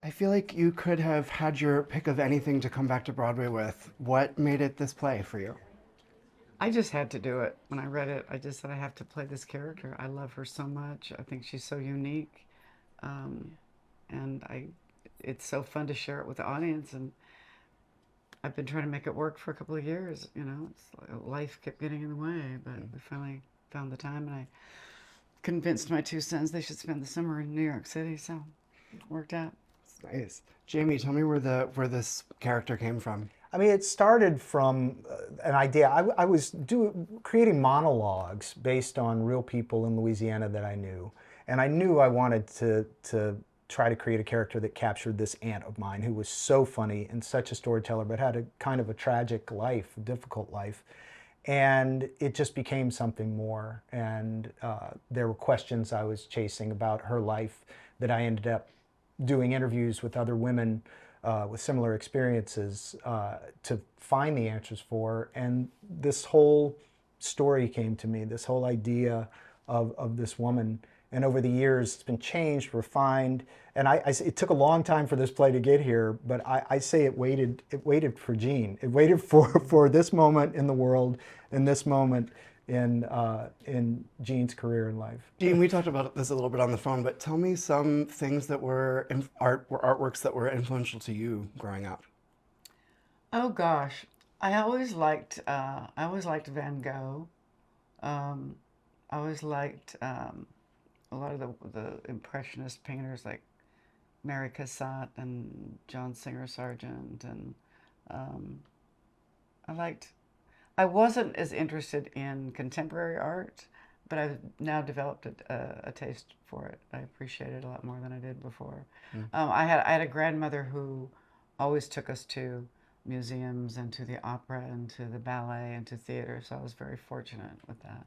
I feel like you could have had your pick of anything to come back to Broadway with. What made it this play for you? I just had to do it. When I read it, I just said I have to play this character. I love her so much. I think she's so unique, um, and it's so fun to share it with the audience. And I've been trying to make it work for a couple of years. It's like life kept getting in the way, but we finally found the time, and I convinced my two sons they should spend the summer in New York City. So it worked out. It's nice. Jamie, tell me where this character came from. I mean, it started from an idea. I was creating monologues based on real people in Louisiana that I knew. And I knew I wanted to try to create a character that captured this aunt of mine who was so funny and such a storyteller, but had a kind of a tragic life, a difficult life. And it just became something more. And there were questions I was chasing about her life that I ended up doing interviews with other women with similar experiences to find the answers for. And this whole story came to me, this whole idea of this woman. And over the years, it's been changed, refined. And it took a long time for this play to get here, but I say it waited for Jean. It waited for this moment in the world and this moment in Jean's career in life. Jean, we talked about this a little bit on the phone, but tell me some things that were artworks that were influential to you growing up. Oh gosh, I always liked Van Gogh. I always liked a lot of the impressionist painters like Mary Cassatt and John Singer Sargent, and um, I wasn't as interested in contemporary art, but I've now developed a taste for it. I appreciate it a lot more than I did before. I had a grandmother who always took us to museums and to the opera and to the ballet and to theater, so I was very fortunate with that.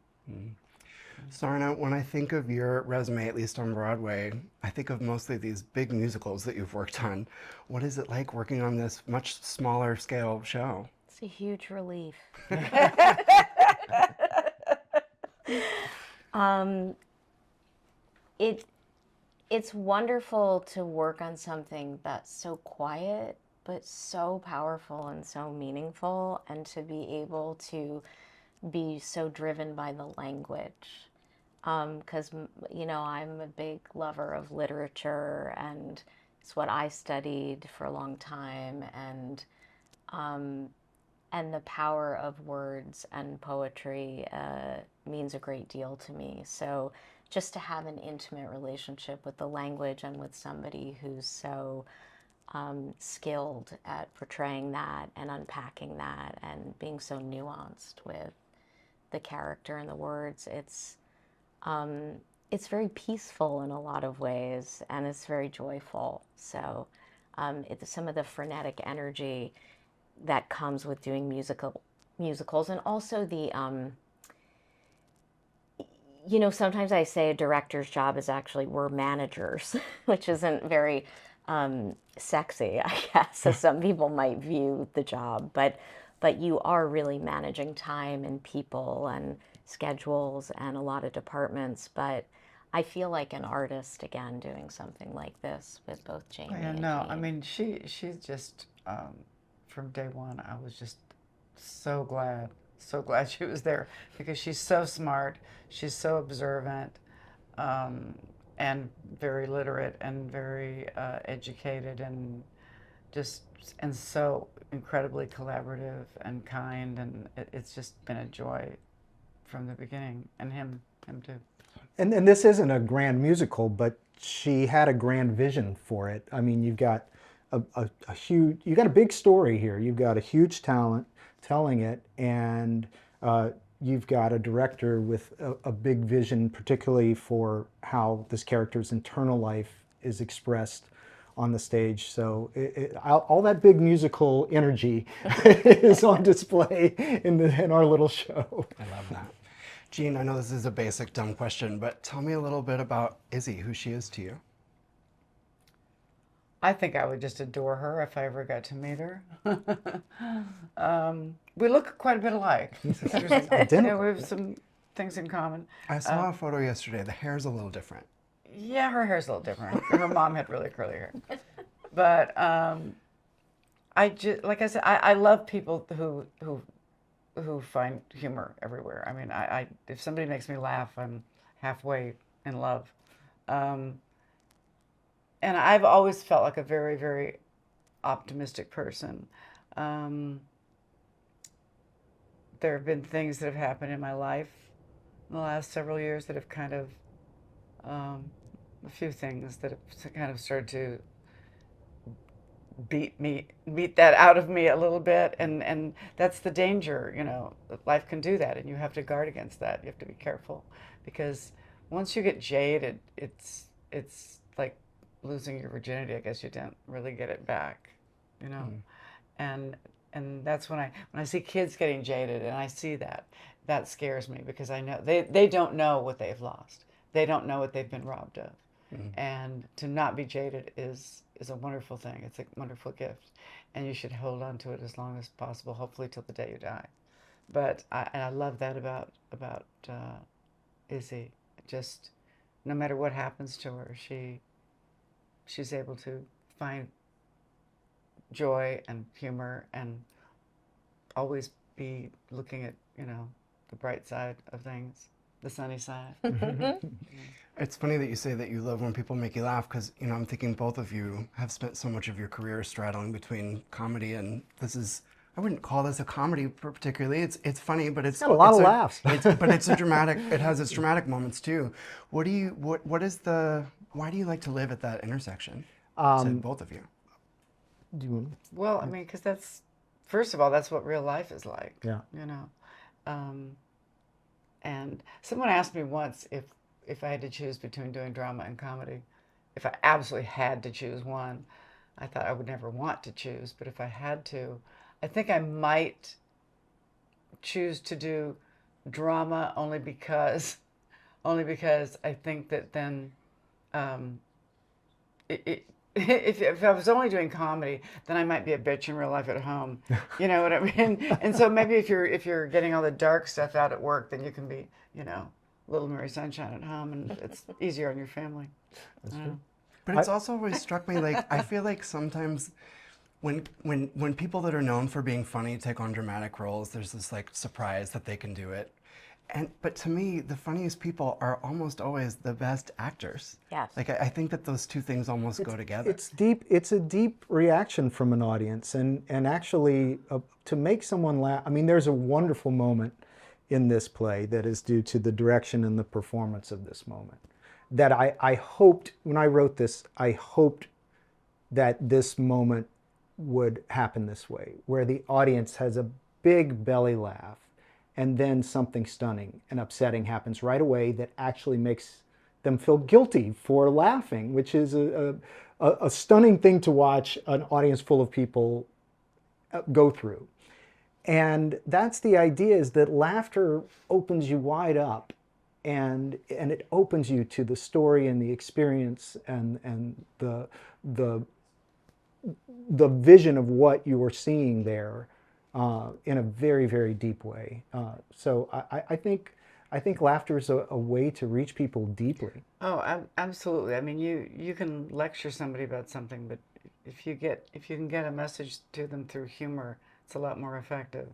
Sarna, when I think of your resume, at least on Broadway, I think of mostly these big musicals that you've worked on. What is it like working on this much smaller scale show? It's a huge relief. um, it it's wonderful to work on something that's so quiet but so powerful and so meaningful, and to be able to be so driven by the language. Because, I'm a big lover of literature, and it's what I studied for a long time, and the power of words and poetry means a great deal to me. So just to have an intimate relationship with the language and with somebody who's so skilled at portraying that and unpacking that and being so nuanced with the character and the words, it's very peaceful in a lot of ways, and it's very joyful. So some of the frenetic energy that comes with doing musicals, and also sometimes I say a director's job is actually we're managers, which isn't very sexy, I guess, as some people might view the job, but you are really managing time and people and schedules and a lot of departments. But I feel like an artist again doing something like this with both Jamie Yeah, and no, Jean. I mean she's just from day one. I was just so glad she was there, because she's so smart, she's so observant, and very literate and very educated, and just and so incredibly collaborative and kind, and it's just been a joy from the beginning, and him too. And this isn't a grand musical, but she had a grand vision for it. I mean, you've got you've got a big story here. You've got a huge talent telling it, and you've got a director with a big vision, particularly for how this character's internal life is expressed on the stage. So all that big musical energy is on display in our little show. I love that. Jean, I know this is a basic, dumb question, but tell me a little bit about Izzy, who she is to you. I think I would just adore her if I ever got to meet her. We look quite a bit alike. Identical. We have some things in common. I saw a photo yesterday. The hair's a little different. Yeah, her hair's a little different. Her mom had really curly hair. But I just, like I said, I love people who find humor everywhere. I mean, if somebody makes me laugh, I'm halfway in love. Um, and I've always felt like a very, very optimistic person. Um, there have been things that have happened in my life in the last several years that have kind of, a few things that have kind of started to beat that out of me a little bit, and that's the danger, you know. Life can do that, and you have to guard against that. You have to be careful, because once you get jaded, it's like losing your virginity. I guess you don't really get it back, you know. And that's when I see kids getting jaded, and I see that scares me, because I know they don't know what they've lost. They don't know what they've been robbed of. And to not be jaded is a wonderful thing. It's a wonderful gift, and you should hold on to it as long as possible, hopefully till the day you die. But I love that about Izzy. Just no matter what happens to her, she's able to find joy and humor, and always be looking at, you know, the bright side of things, the sunny side. It's funny that you say that you love when people make you laugh, because, you know, I'm thinking both of you have spent so much of your career straddling between comedy, and this is, I wouldn't call this a comedy particularly. It's funny, but it's got a lot of it's laughs. but it's a dramatic. It has its dramatic moments too. What is the? Why do you like to live at that intersection? Said both of you. Do you want Well, I mean, because that's, first of all, that's what real life is like. Yeah. You know, and someone asked me once if I had to choose between doing drama and comedy, if I absolutely had to choose one. I thought I would never want to choose, but if I had to, I think I might choose to do drama, only because I think that then, if I was only doing comedy, then I might be a bitch in real life at home. You know what I mean? And so maybe if you're getting all the dark stuff out at work, then you can be, you know, Little Mary Sunshine at home, and it's easier on your family. That's true. But it's also always struck me, like, I feel like sometimes when people that are known for being funny take on dramatic roles, there's this like surprise that they can do it. But to me, the funniest people are almost always the best actors. Yes. Like I think that those two things almost go together. It's deep. It's a deep reaction from an audience, and actually to make someone laugh. I mean, there's a wonderful moment in this play that is due to the direction and the performance of this moment. That I hoped, when I wrote this, I hoped that this moment would happen this way, where the audience has a big belly laugh, and then something stunning and upsetting happens right away that actually makes them feel guilty for laughing, which is a stunning thing to watch an audience full of people go through. And that's the idea, is that laughter opens you wide up, and it opens you to the story and the experience and the vision of what you are seeing there in a very, very deep way. So I think laughter is a way to reach people deeply. Oh, absolutely. I mean, you can lecture somebody about something, but if you can get a message to them through humor, it's a lot more effective.